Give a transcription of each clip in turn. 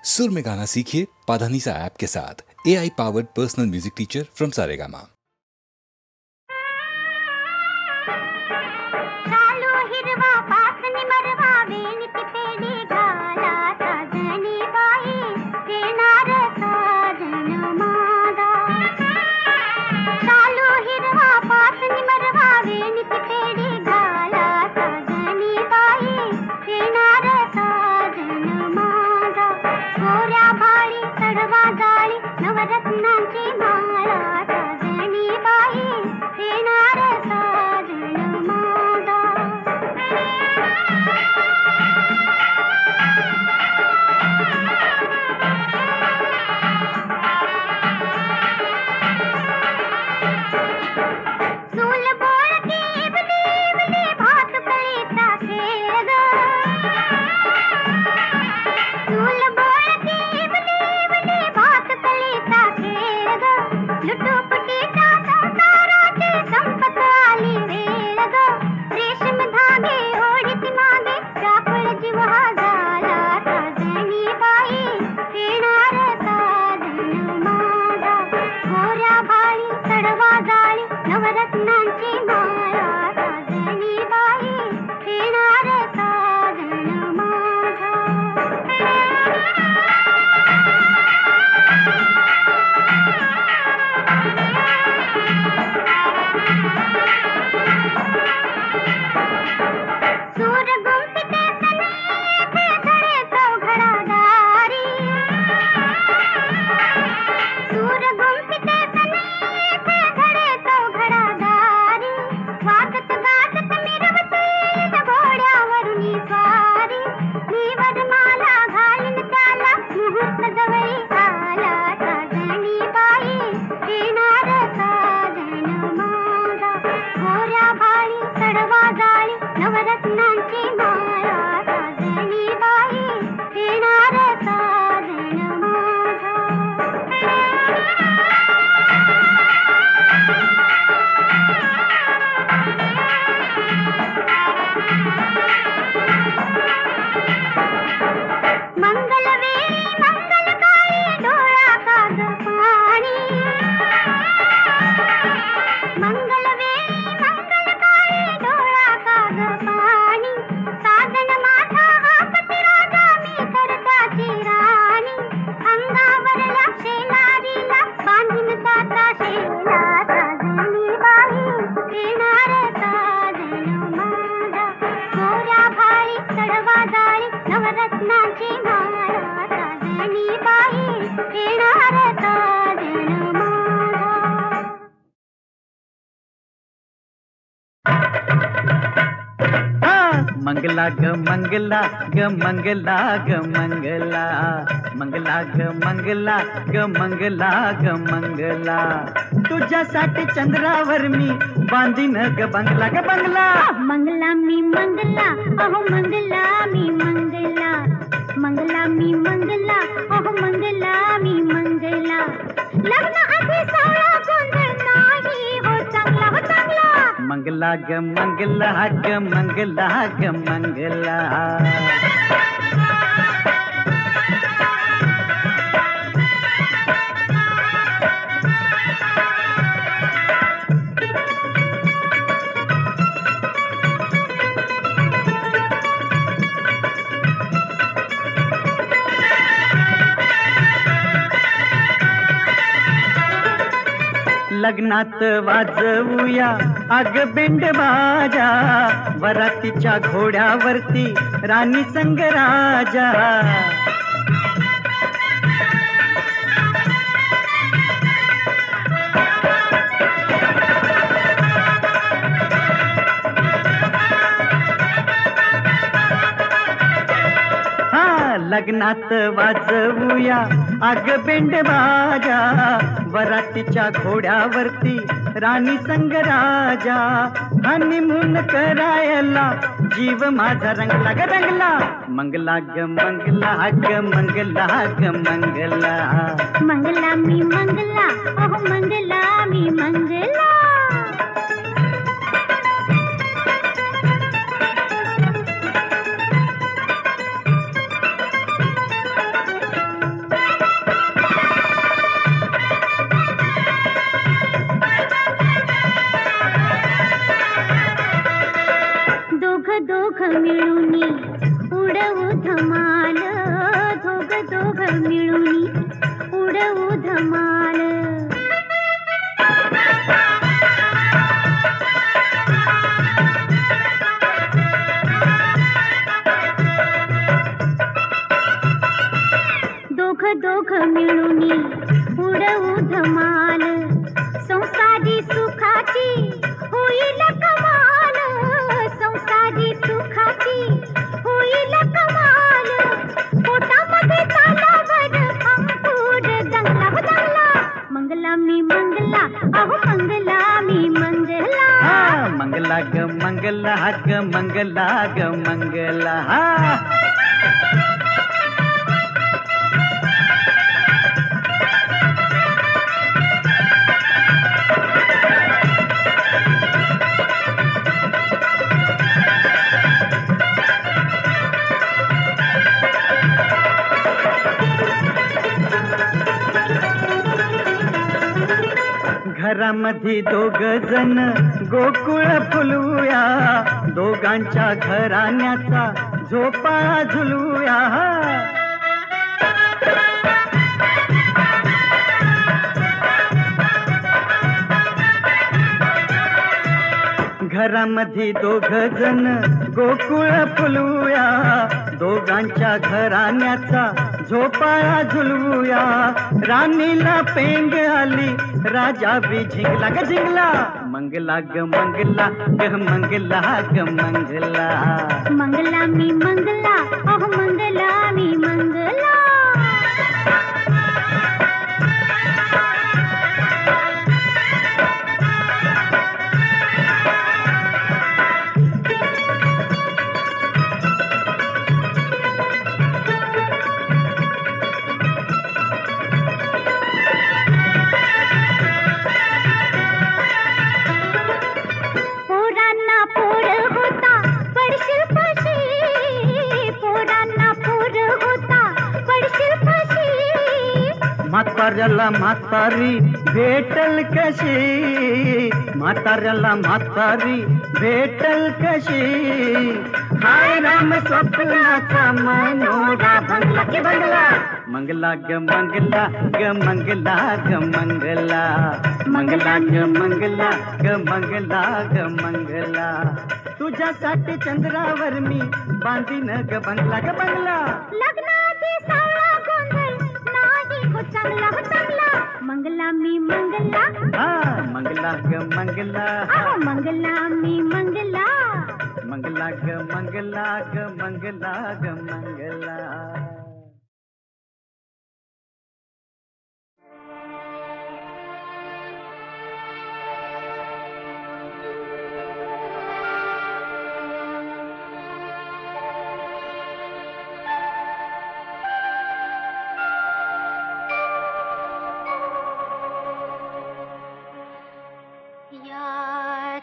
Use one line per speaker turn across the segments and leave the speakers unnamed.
सुर में गाना सीखिए पाधानीसा ऐप के साथ। AI powered personal music teacher from Saregama.
मंगला ग मंगला ग मंगला ग मंगला मंगला ग मंगला ग मंगला ग मंगला तुझ्यासाठी चंद्रावर मी बांधीन ग बंगला ग बंगला
मंगला मी मंगला अहो मंगला मी मंगला मंगला मी मंगला अहो मंगला मी मंगला लग्न आधी सावळा गोंधळ नाही हो चांगला हो चांगला
मंगला ग मंगला ग मंगला ग मंगला लग्नात वाजवूया अग बेंड बाजा वरातीच्या घोड्यावरती राणी संग राजा लग्नात वाजवूया अग बेंड बाजा वरातीच्या घोड्यावरती राणी संग राजा हनीमून करायला जीव माझा रंगला ग रंगला मंगला ग मंगला ग मंगला ग मंगला
मंगला मी मंगला अहो मंगला मी मंगला दोघ मिळूनी उडवू धमाल, संसारी सुखाची होईल कमाल, संसारी सुखाची होईल कमाल, पोटामध्ये तालावर अंकुर दंगला व दंगला, मंगला मी मंगला अहो मंगला मी मंगला,
मंगला ग मंगला ग मंगला ग मंगला. घरामध्ये दोघ जण गोकुळ फुलूया, दोघांच्या घराण्याचा झोपाळा झुलूया. घरामध्ये दोघ जण गोकुळ फुलूया, दोघांच्या घराण्याचा झोपाळा झुलवूया. राणीला पेंग आली, राजा बी झिंगला ग झिंगला, मंगला ग मंगला ग मंगला ग मंगला,
मंगला मी मंगला अहो मंगला मी मंगला.
म्हाताऱ्याला म्हातारी भेटल कशी, म्हाताऱ्याला म्हातारी भेटल कशी, हाय राम स्वप्नाचा मनोरा भंगला की भंगला, मंगला ग मंगला ग मंगला ग मंगला, मंगला ग मंगला ग मंगला ग मंगला. तुझ्यासाठी चंद्रावर मी बांधीन ग बंगला ग बंगला,
लग्नाची साळा गोंधळ नाही हो चांगला हो चांगला, मंगला मी मंगला
मंगला ग मंगला,
मंगला मी मंगला,
मंगला ग मंगला ग मंगला ग मंगला.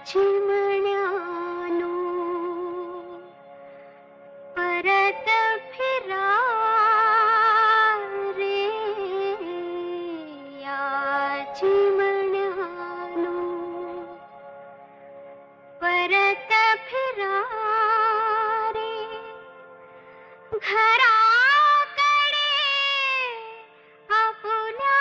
चिमण्यानो परत फिरा रे, या चिमण्यानो परत फिरा रे, घराकडे आपुल्या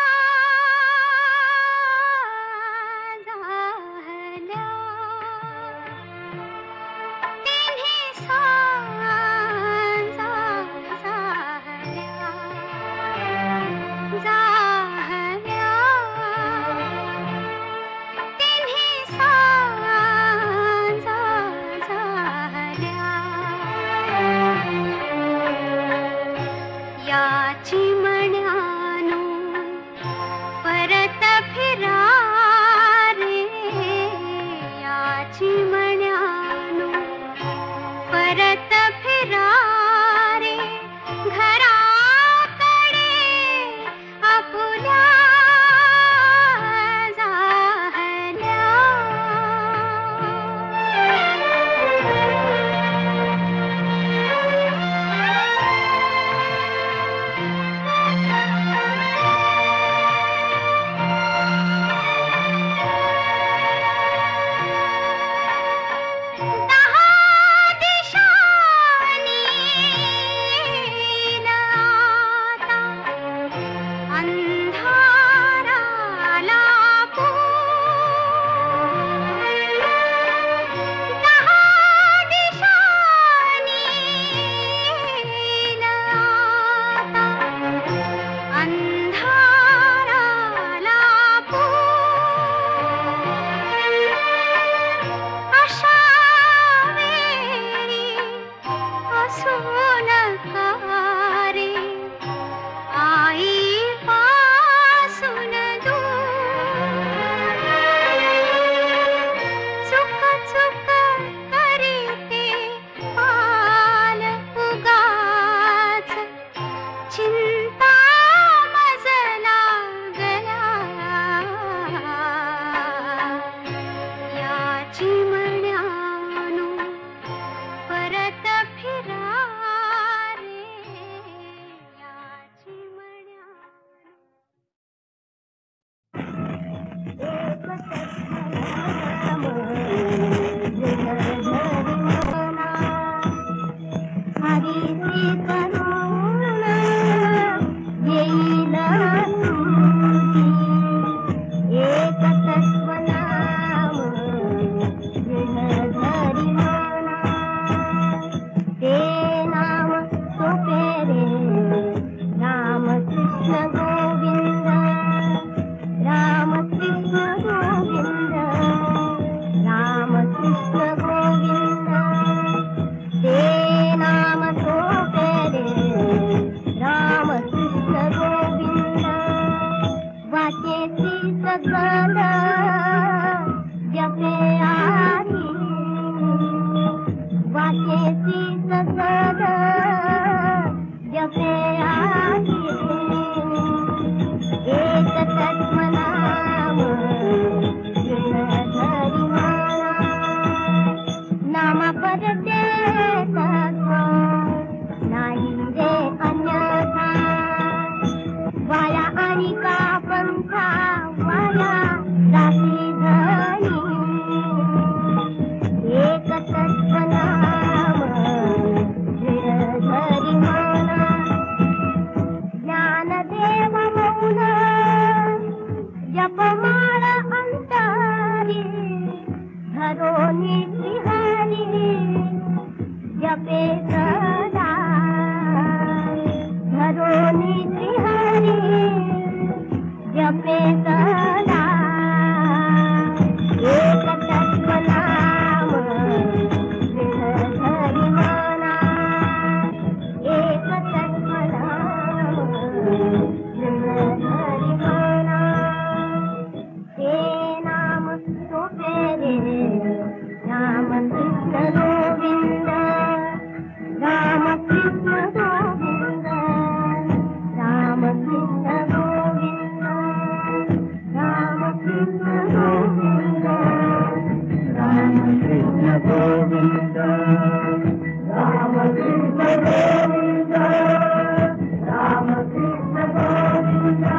चिमण्यानो परत फिरा रे, या चिमण्यानो परत फिरा रे, घराकडे आपुल्या जाहल्या. पेटला एक तत्व नाम विहरी मना एक तत्व नाम विहरी मना ते नाम सोपे रे राम कृष्ण गोविंद राम कृष्ण गोविंद राम कृष्ण गोविंद राम कृष्ण गोविंद राम कृष्ण गोविंद राम कृष्ण गोविंद राम कृष्ण गोविंद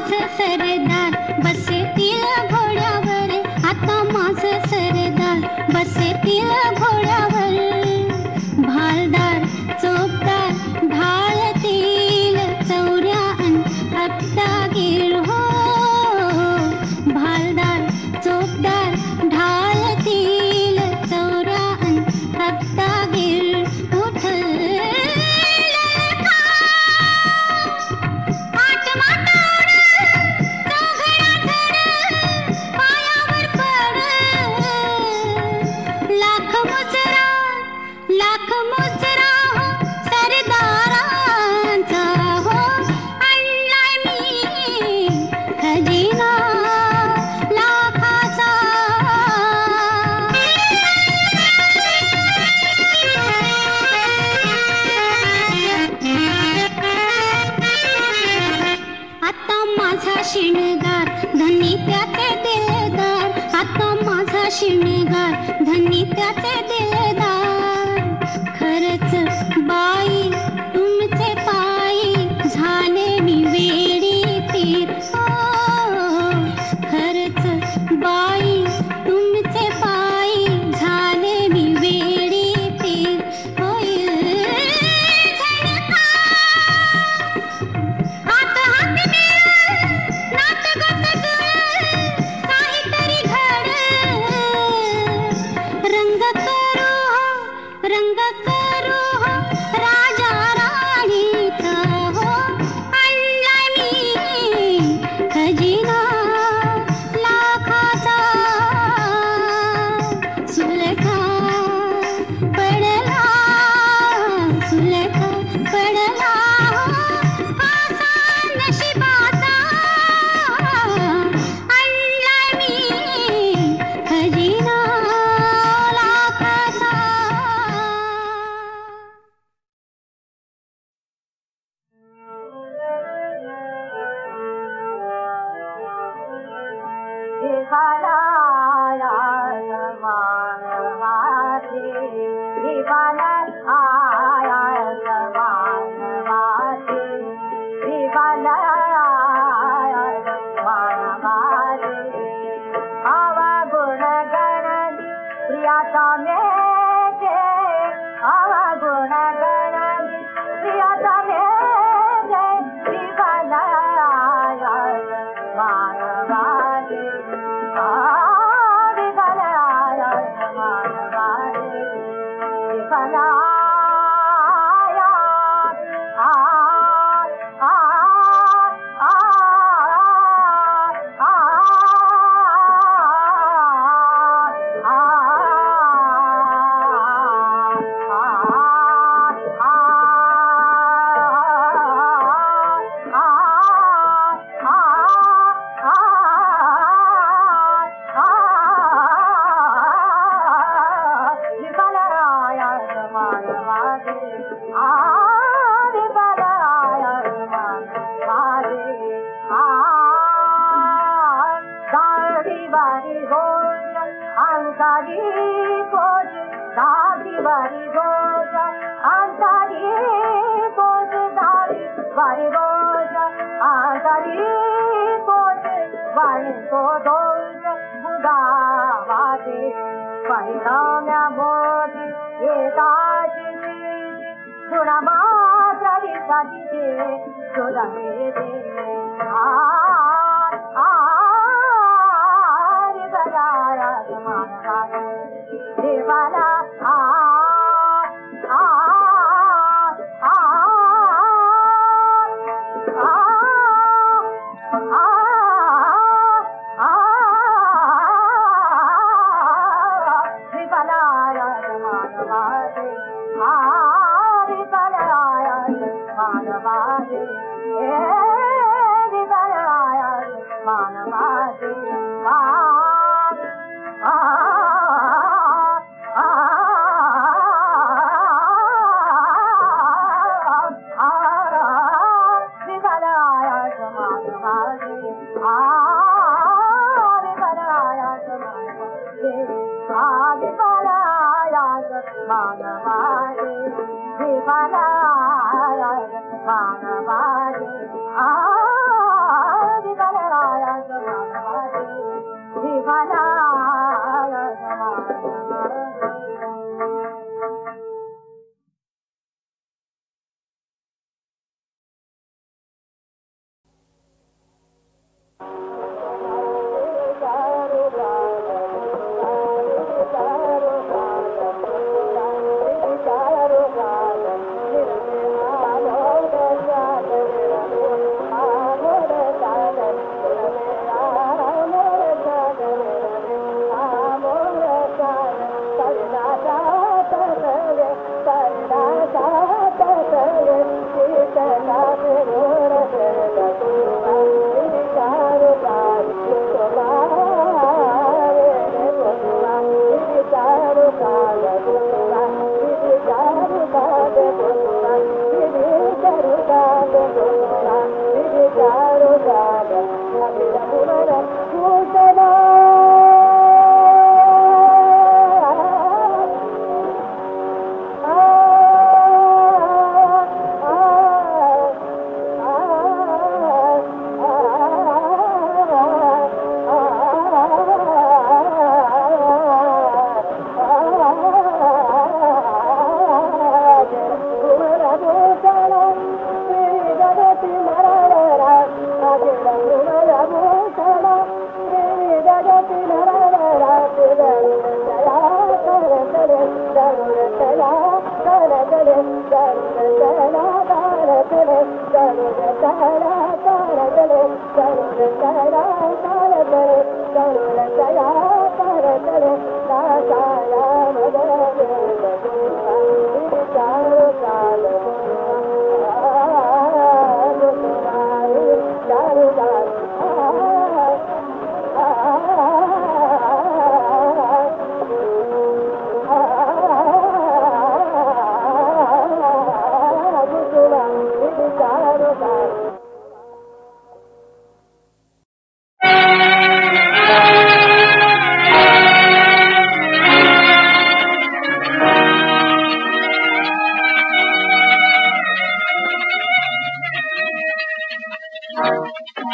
माझं सरदार बसतील घोड्यावर, आता माझं सरदार बसतील घोड्यावर. भालदार चोपदार ढाळतील चौऱ्या अन हप्तागीर हो. भालदार चोपदार ढाळतील चौऱ्या अन हप्तागीर. शिणगार धनी त्याचे दिलदार, आता माझा शिणगार धनी त्याचे दिलदार. खरंच बाई तुमचे पायी झाले मी वेडी पीर. खरंच बाई तुमचे पायी झाले मी वेडी पीर. रंग करू हो राजा राणीचा हो. आणला मी खजिना लाखाचा. सुलखा पडला सुलखा पडला असा नशिबाचा. आणला मी खजिना
मानवारे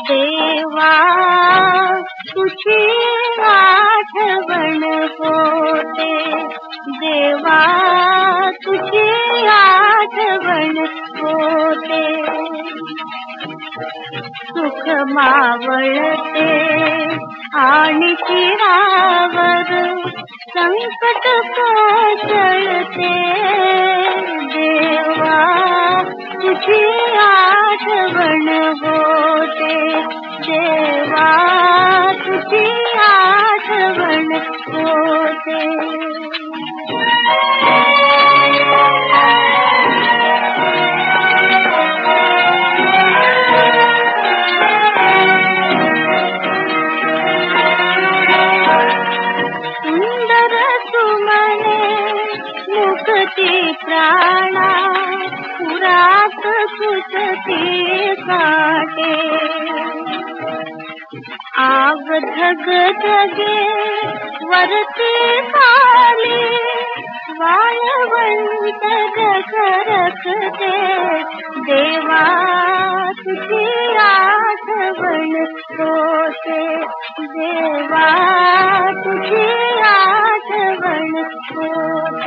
देवा तुझी आठवण होते, देवा तुझी आठवण होते, सुख मावळते आणि चिरावर संकट कोसळते, देवा तुझी आठवण होते, देवा तुझी आठवण होते. सुंदर सुमने मुक्ती प्राणा पुरात सुचती काटे, आग धग धगे वरती खाली वाळवंट गरकते, देवा तुझी आठवण होते, देवा तुझी आठवण होते.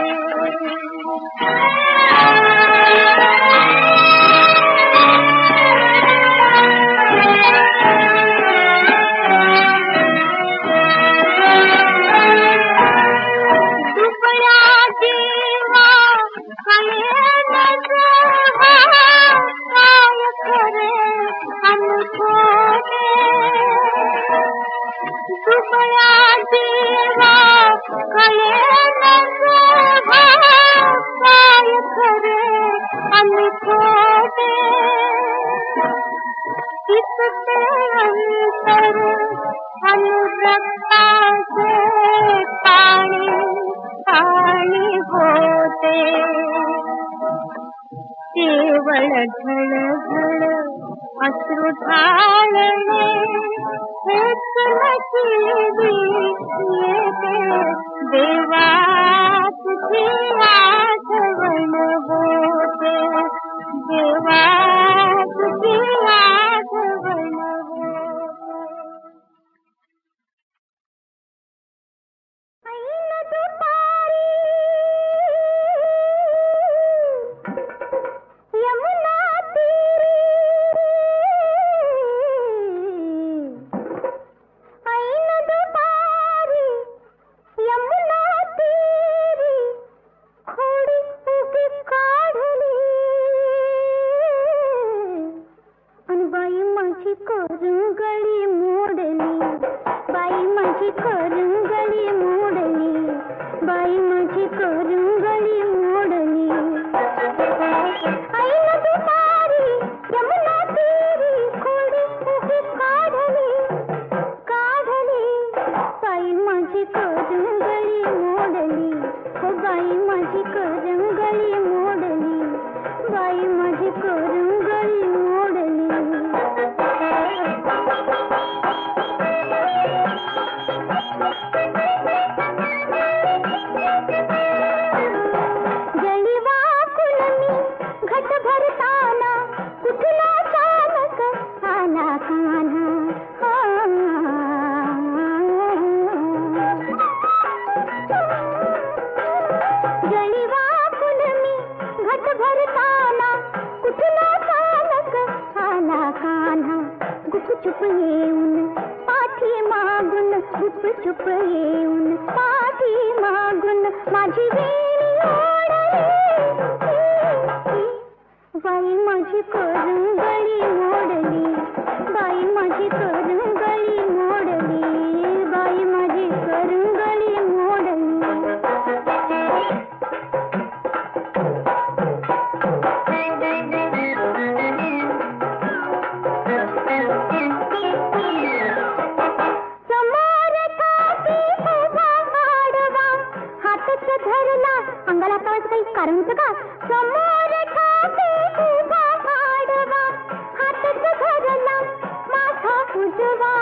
केवळ झळझळ अश्रू ढाळणे हेच नशिबी येते, देवा तुझी आठवण होते, देवा तुझी आठवण होते.
यमुना तीर
येऊन पाठी मागून गुपचूप येऊन पाठी मागून माझी वेणी ओढली बाई माझी करंगळी मोडली बाई माझी करंगळी मोडली बाई माझी करंगळी मोडली समोर कापी उभा आडवा हातच धरला अंगाला कळत काही कारण होतं का समोर कापी उभा आडवा हातच धरला माझा उजवा